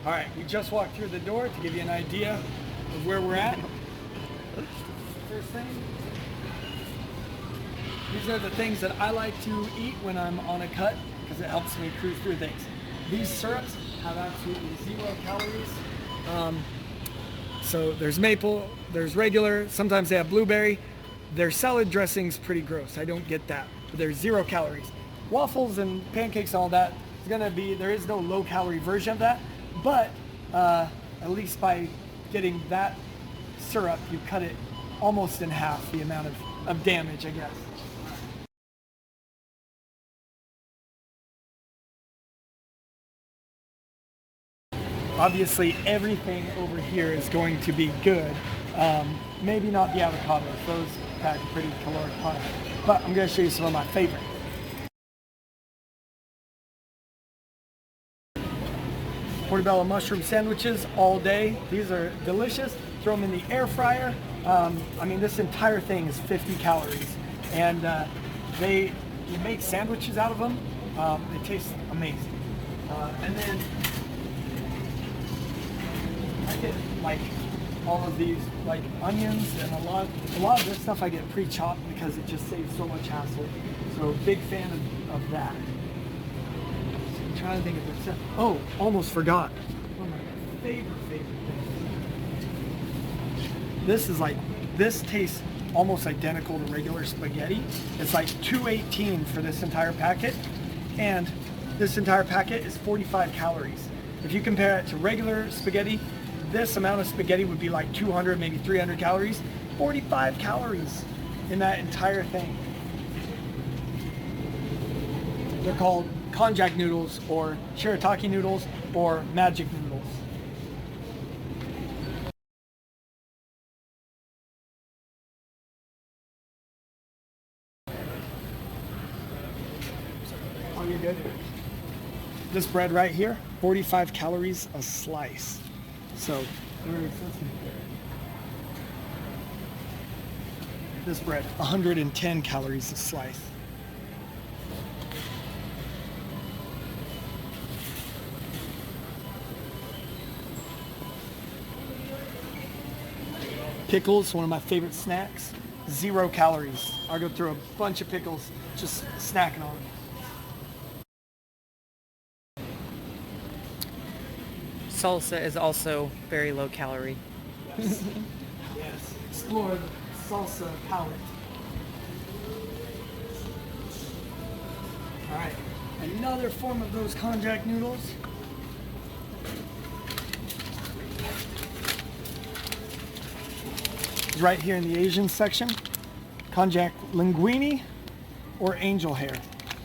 All right, we just walked through the door to give you an idea of where we're at. First thing, these are the things that I like to eat when I'm on a cut because it helps me cruise through things. These syrups have absolutely 0 calories. So there's maple, there's regular, sometimes they have blueberry. Their salad dressing's pretty gross. I don't get that, but there's 0 calories. Waffles and pancakes and all that is gonna be, there is no low calorie version of that, but at least by getting that syrup, you cut it almost in half the amount of damage, I guess. Obviously, everything over here is going to be good. Maybe not the avocados; those pack a pretty caloric punch. But I'm going to show you some of my favorite. Portobello mushroom sandwiches all day. These are delicious. Throw them in the air fryer. I mean, this entire thing is 50 calories, and you make sandwiches out of them. They taste amazing. And then I get like all of these like onions and a lot of this stuff I get pre-chopped because it just saves so much hassle. So big fan of that. So I'm trying to think of this. Oh, almost forgot. One of my favorite things. This tastes almost identical to regular spaghetti. It's like $2.18 for this entire packet, and this entire packet is 45 calories. If you compare it to regular spaghetti, this amount of spaghetti would be like 200, maybe 300 calories. 45 calories in that entire thing. They're called konjac noodles or shirataki noodles or magic noodles. Oh, you're good. This bread right here, 45 calories a slice. So, very expensive. This bread, 110 calories a slice. Pickles, one of my favorite snacks, 0 calories. I'll go through a bunch of pickles, just snacking on them. Salsa is also very low calorie. Yes. Yes. Explore the salsa palette. All right. Another form of those konjac noodles. Is right here in the Asian section. Konjac linguine or angel hair.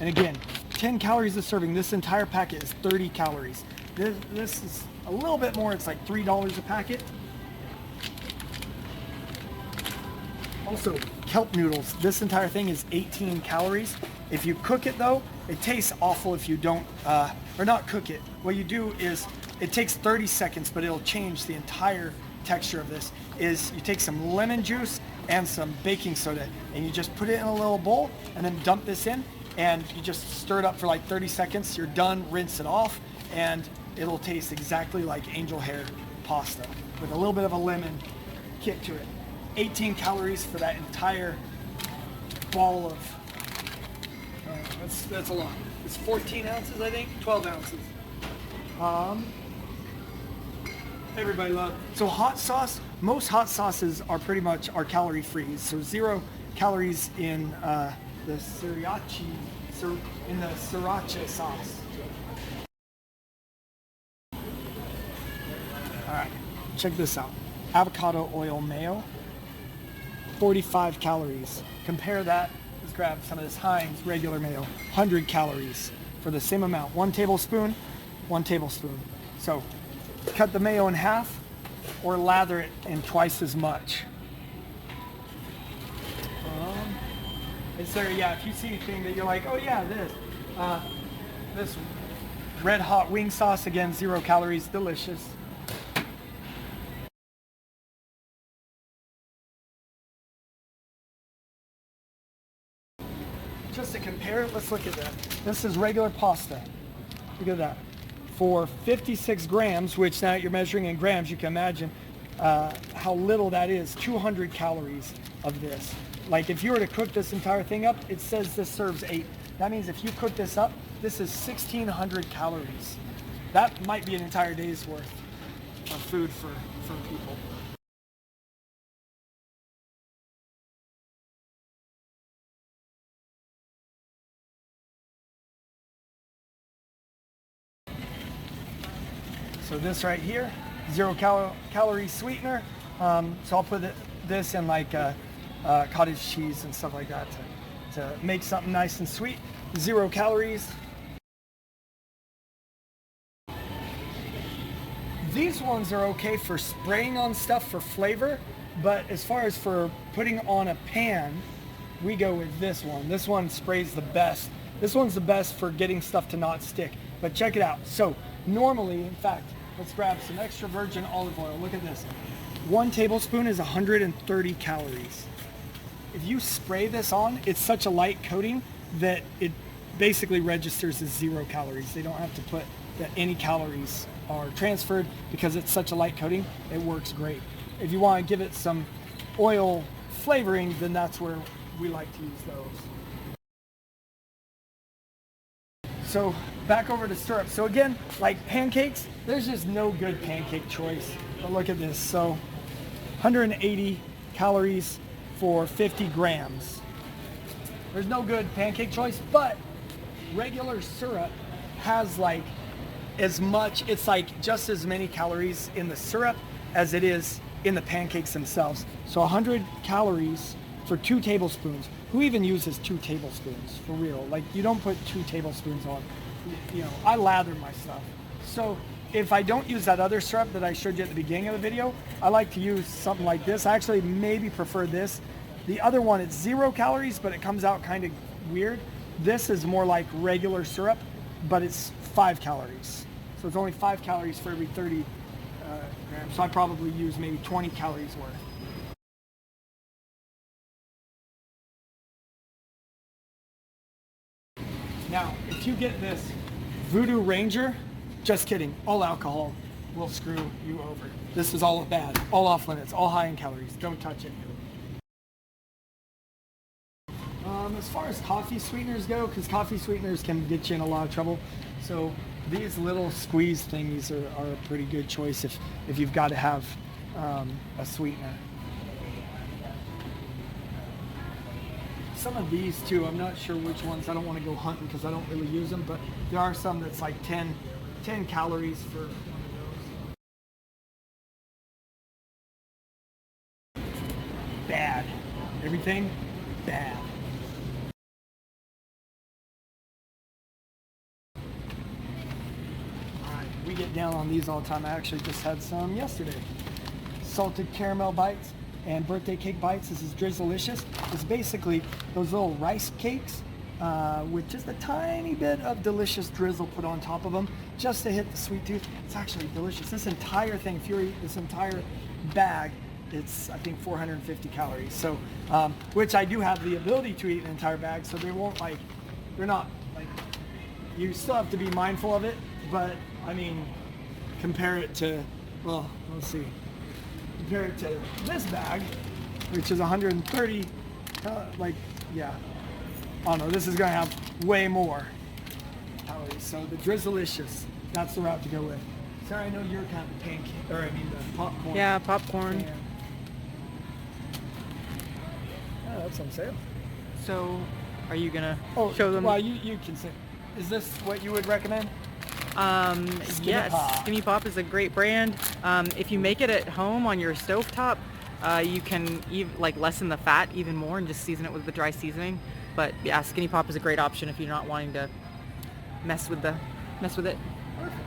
And again, 10 calories a serving. This entire packet is 30 calories. This is a little bit more. It's like $3 a packet. Also, kelp noodles. This entire thing is 18 calories. If you cook it though, it tastes awful if you don't, or not cook it. What you do is, it takes 30 seconds, but it'll change the entire texture of this, is you take some lemon juice and some baking soda, and you just put it in a little bowl, and then dump this in, and you just stir it up for like 30 seconds. You're done, rinse it off, and it'll taste exactly like angel hair pasta with a little bit of a lemon kick to it. 18 calories for that entire ball of, that's a lot. It's 14 ounces, I think, 12 ounces. Everybody loves. So hot sauce, most hot sauces are pretty much calorie free. So 0 calories in the sriracha sauce. All right, check this out. Avocado oil mayo, 45 calories. Compare that, let's grab some of this Heinz regular mayo, 100 calories for the same amount. 1 tablespoon, 1 tablespoon. So cut the mayo in half or lather it in twice as much. Is there, yeah, if you see anything that you're like, oh yeah, this red hot wing sauce, again, 0 calories, delicious. Just to compare, let's look at that. This is regular pasta. Look at that. for 56 grams, which now that you're measuring in grams, you can imagine how little that is. 200 calories of this. Like if you were to cook this entire thing up, it says this serves 8. That means if you cook this up, this is 1,600 calories. That might be an entire day's worth of food for people. So this right here, 0 calorie sweetener. So I'll put this in like cottage cheese and stuff like that to make something nice and sweet. 0 calories. These ones are okay for spraying on stuff for flavor, but as far as for putting on a pan, we go with this one. This one sprays the best. This one's the best for getting stuff to not stick. But check it out. So normally, in fact, let's grab some extra virgin olive oil. Look at this. 1 tablespoon is 130 calories. If you spray this on, it's such a light coating that it basically registers as 0 calories. They don't have to put that any calories are transferred because it's such a light coating. It works great. If you want to give it some oil flavoring, then that's where we like to use those. So back over to syrup. So again, like pancakes, there's just no good pancake choice. But look at this. So 180 calories for 50 grams. There's no good pancake choice, but regular syrup has like as much, it's like just as many calories in the syrup as it is in the pancakes themselves. So 100 calories for 2 tablespoons. Who even uses 2 tablespoons for real? Like you don't put 2 tablespoons on. You know, I lather my stuff. So if I don't use that other syrup that I showed you at the beginning of the video, I like to use something like this. I actually maybe prefer this. The other one, it's 0 calories, but it comes out kind of weird. This is more like regular syrup, but it's 5 calories. So it's only 5 calories for every 30 grams. So I probably use maybe 20 calories worth. Now, if you get this Voodoo Ranger, just kidding, all alcohol will screw you over. This is all bad, all off limits, all high in calories. Don't touch it. As far as coffee sweeteners go, because coffee sweeteners can get you in a lot of trouble, so these little squeeze thingies are a pretty good choice if you've got to have a sweetener. Some of these too, I'm not sure which ones. I don't want to go hunting because I don't really use them, but there are some that's like 10 calories for one of those. Bad. Everything bad. Alright, we get down on these all the time. I actually just had some yesterday. Salted caramel bites and birthday cake bites. This is Drizzlicious. It's basically those little rice cakes with just a tiny bit of delicious drizzle put on top of them just to hit the sweet tooth. It's actually delicious. This entire thing, if you eat this entire bag, it's I think 450 calories. So, which I do have the ability to eat an entire bag, so they won't like, they're not like, you still have to be mindful of it, but I mean, compare it to, well, let's see. Compare it to this bag, which is 130, like, yeah. Oh no, this is gonna have way more calories. So the Drizzlicious, that's the route to go with. Sorry, I know you're kind of pancake, or I mean the popcorn. Yeah, popcorn. Yeah, that's on sale. So, are you gonna Oh, show them? well, you can say. Is this what you would recommend? Yes, Skinny Pop is a great brand. If you make it at home on your stovetop, you can like lessen the fat even more and just season it with the dry seasoning. But yeah, Skinny Pop is a great option if you're not wanting to mess with it. Perfect.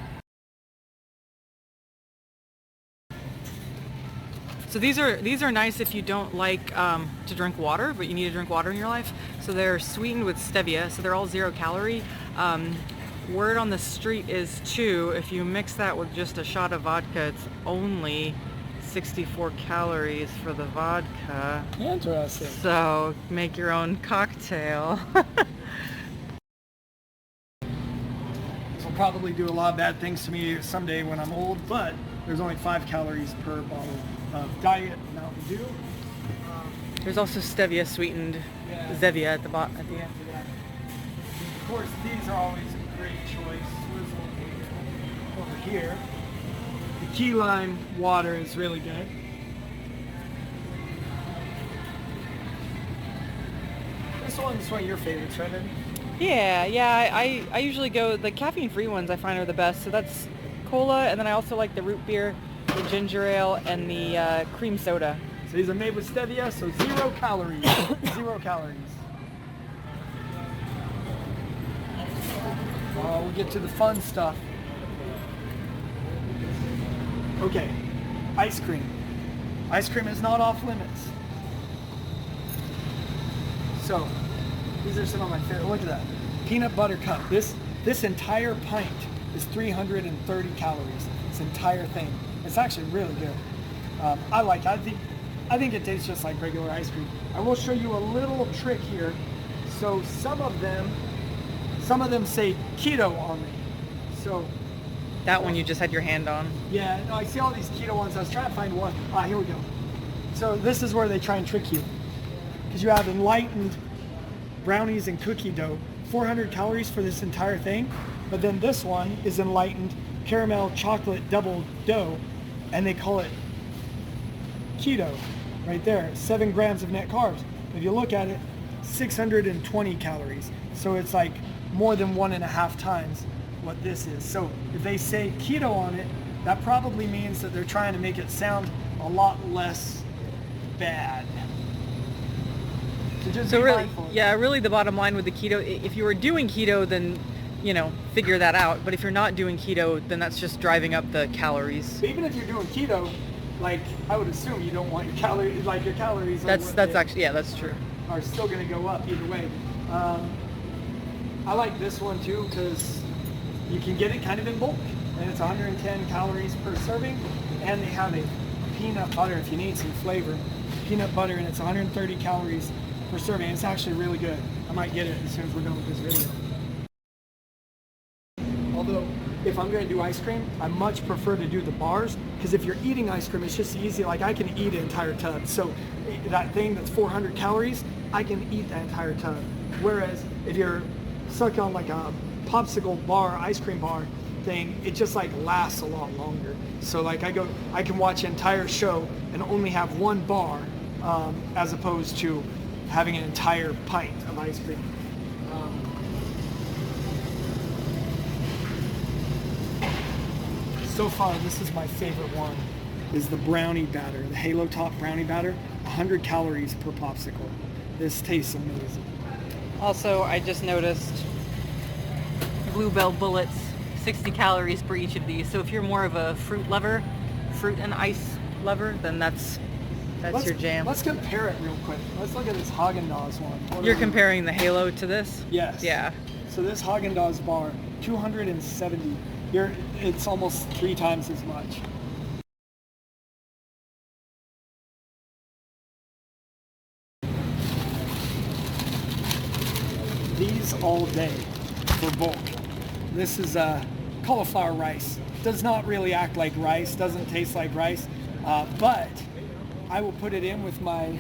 So these are nice if you don't like to drink water, but you need to drink water in your life. So they're sweetened with stevia, so they're all 0 calorie. Word on the street is too, if you mix that with just a shot of vodka, it's only 64 calories for the vodka. Interesting. So make your own cocktail. So probably do a lot of bad things to me someday when I'm old, but there's only 5 calories per bottle of Diet Mountain Dew. There's also stevia sweetened Zevia at the bottom at the end. Of course, these are always a great choice. Over here, the key lime water is really good. This one's one of your favorites, right? Baby? Yeah. I usually go the caffeine-free ones. I find are the best. So that's cola, and then I also like the root beer, the ginger ale, and the cream soda. So these are made with stevia, so 0 calories. 0 calories. We'll get to the fun stuff. Okay, ice cream. Ice cream is not off limits. So, these are some of my favorite. Look at that. Peanut butter cup. This entire pint is 330 calories. This entire thing. It's actually really good. I like it. I think it tastes just like regular ice cream. I will show you a little trick here. So some of them say keto on me. So that one you just had your hand on. yeah, no, I see all these keto ones. I was trying to find one. Here we go. So this is where they try and trick you. Because you have enlightened brownies and cookie dough, 400 calories for this entire thing. But then this one is enlightened caramel chocolate double dough, and they call it keto right there. 7 grams of net carbs. If you look at it, 620 calories. So it's like more than 1.5 times what this is. So if they say keto on it, that probably means that they're trying to make it sound a lot less bad. So just So be really, mindful. yeah, really the bottom line with the keto, if you were doing keto, then, figure that out. But if you're not doing keto, then that's just driving up the calories. But even if you're doing keto, like I would assume you don't want your calories, like your calories That's actually, yeah, that's true. are still going to go up either way. I like this one too because you can get it kind of in bulk, and it's 110 calories per serving, and they have a peanut butter if you need some flavor. Peanut butter, and it's 130 calories per serving. It's actually really good. I might get it as soon as we're done with this video. Although, if I'm going to do ice cream, I much prefer to do the bars, because if you're eating ice cream, it's just easy. Like I can eat an entire tub. So that thing that's 400 calories, I can eat that entire tub. Whereas if you're stuck on like a popsicle bar, ice cream bar thing, it just like lasts a lot longer. So like I can watch an entire show and only have 1 bar, as opposed to having an entire pint of ice cream. So far, this is my favorite one, is the brownie batter, the Halo Top brownie batter, 100 calories per popsicle. This tastes amazing. Also, I just noticed Bluebell bullets, 60 calories per each of these. So if you're more of a fruit and ice lover, then that's your jam. Let's compare it real quick. Let's look at this Haagen-Dazs one. You're comparing the Halo to this? Yes. Yeah. So this Haagen-Dazs bar, 270. It's almost 3 times as much. These all day for bulk. This is cauliflower rice. Does not really act like rice, doesn't taste like rice, but I will put it in with my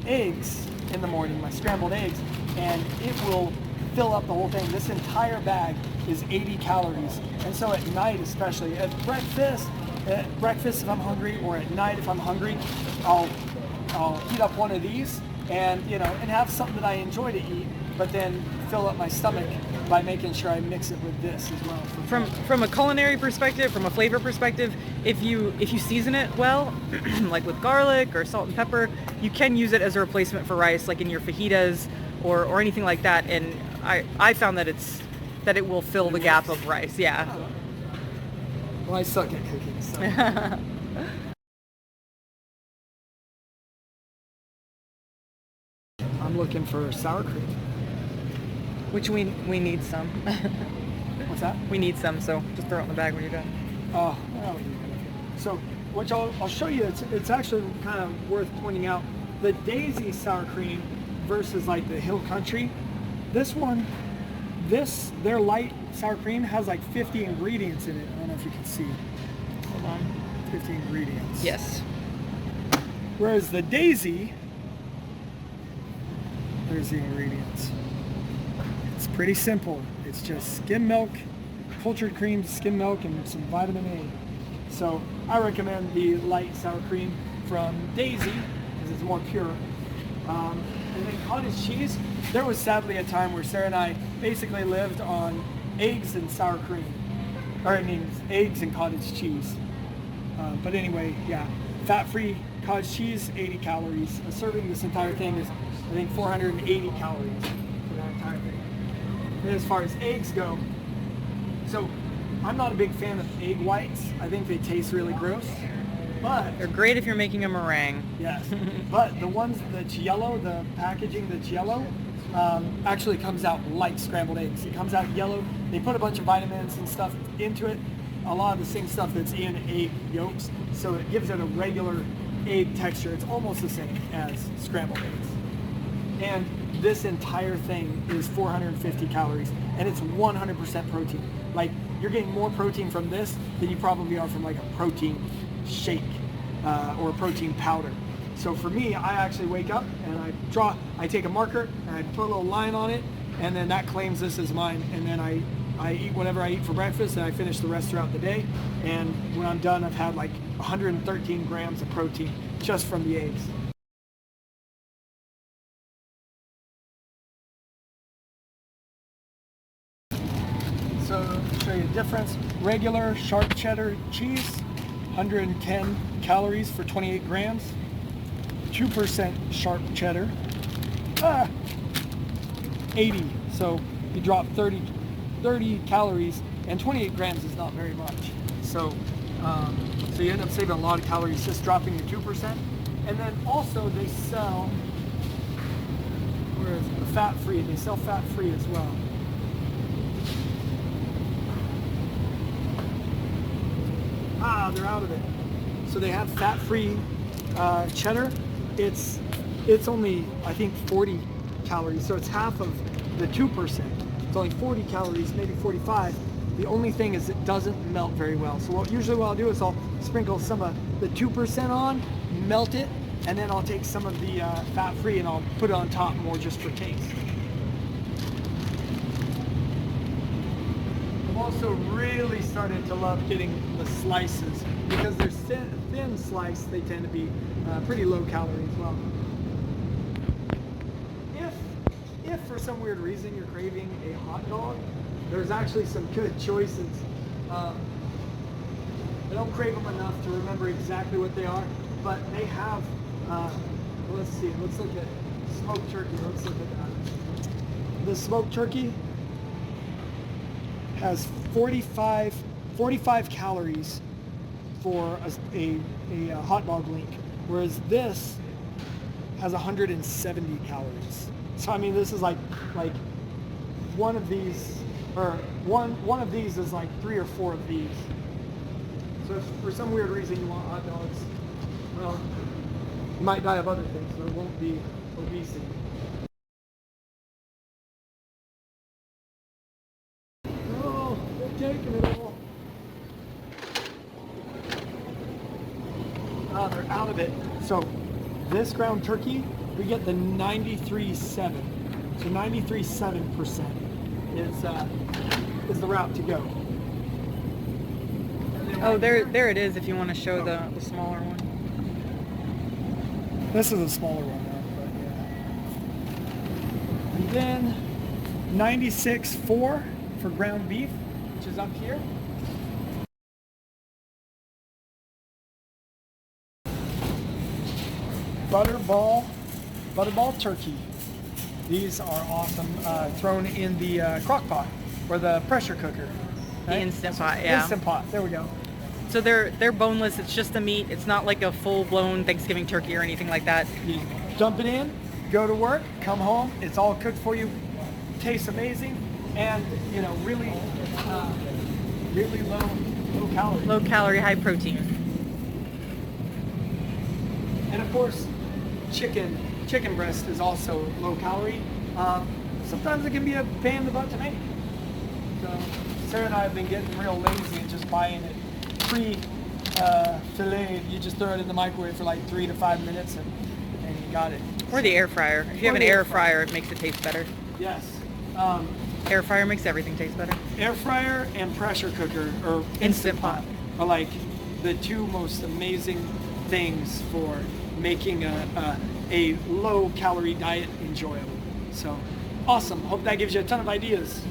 eggs in the morning, my scrambled eggs, and it will fill up the whole thing. This entire bag is 80 calories. And so at night, especially at breakfast if I'm hungry, or at night if I'm hungry, I'll heat up one of these and have something that I enjoy to eat, but then fill up my stomach by making sure I mix it with this as well. From a culinary perspective, from a flavor perspective, if you season it well, like with garlic or salt and pepper, you can use it as a replacement for rice, like in your fajitas or anything like that. And I found that it will fill the gap of rice. Yeah. Well, I suck at cooking, so. I'm looking for sour cream. Which we need some. What's that? We need some, so just throw it in the bag when you're done. Oh, well, so which I'll show you. It's actually kind of worth pointing out. The Daisy sour cream versus like the Hill Country. This one, they're light sour cream has like 50 ingredients in it. I don't know if you can see. Hold on. 50 ingredients. Yes. Whereas the Daisy, there's the ingredients. It's pretty simple. It's just skim milk, cultured cream, skim milk, and some vitamin A. So I recommend the light sour cream from Daisy because it's more pure. And then cottage cheese, there was sadly a time where Sarah and I basically lived on eggs and sour cream. Or I mean, eggs and cottage cheese. But anyway, yeah, fat-free cottage cheese, 80 calories. A serving this entire thing is, I think, 480 calories for that entire thing. And as far as eggs go, so I'm not a big fan of egg whites. I think they taste really gross. But They're great if you're making a meringue. yes, but the ones that's yellow, the packaging that's yellow, actually comes out like scrambled eggs. It comes out yellow. They put a bunch of vitamins and stuff into it. A lot of the same stuff that's in egg yolks, so it gives it a regular egg texture. It's almost the same as scrambled eggs. And this entire thing is 450 calories, and it's 100% protein. Like, you're getting more protein from this than you probably are from like a protein shake or a protein powder. So for me, I actually wake up and I take a marker and I put a little line on it, and then that claims this as mine, and then I eat whatever I eat for breakfast, and I finish the rest throughout the day. And when I'm done, I've had like 113 grams of protein just from the eggs. So to show you the difference, regular sharp cheddar cheese, 110 calories for 28 grams. 2% sharp cheddar, 80. So you drop 30 calories, and 28 grams is not very much. So you end up saving a lot of calories just dropping the 2%. And then also they sell, where is it? The fat-free. They sell fat-free as well. They're out of it. So they have fat-free cheddar. It's only, I think, 40 calories. So it's half of the 2%. It's only 40 calories, maybe 45. The only thing is it doesn't melt very well. So usually what I'll do is I'll sprinkle some of the 2% on, melt it, and then I'll take some of the fat-free and I'll put it on top more just for taste. I've also really started to love getting the slices because they're thin sliced. They tend to be pretty low calorie as well. If for some weird reason you're craving a hot dog, there's actually some good choices. I don't crave them enough to remember exactly what they are, but they have, let's see, let's look at smoked turkey. Let's look at that. The smoked turkey has 45 calories for a hot dog link, whereas this has 170 calories. So I mean, this is like one of these, or one of these is like 3 or 4 of these. So if for some weird reason you want hot dogs, well, you might die of other things, so it won't be obesity. Oh, they're taking it all. They're out of it. So this ground turkey, we get the 93.7. So 93.7% is the route to go. Oh, there it is if you want to show the smaller one. This is a smaller one, but yeah. And then 96.4 for ground beef, which is up here. Butterball turkey. These are awesome. Thrown in the crock pot or the pressure cooker. The Instant Pot, yeah. Instant Pot. There we go. So they're boneless. It's just the meat. It's not like a full-blown Thanksgiving turkey or anything like that. You dump it in, go to work, come home. It's all cooked for you. Tastes amazing, and really low calorie. Low calorie, high protein. And of course, chicken breast is also low calorie. Sometimes it can be a pain in the butt to make. Sarah and I have been getting real lazy and just buying it pre-filleted. You just throw it in the microwave for like 3 to 5 minutes and you got it. Or the air fryer. If you have an air fryer, it makes it taste better. Yes. Air fryer makes everything taste better. Air fryer and pressure cooker or Instant Pot are like the two most amazing things for making a low calorie diet enjoyable. So awesome. Hope that gives you a ton of ideas.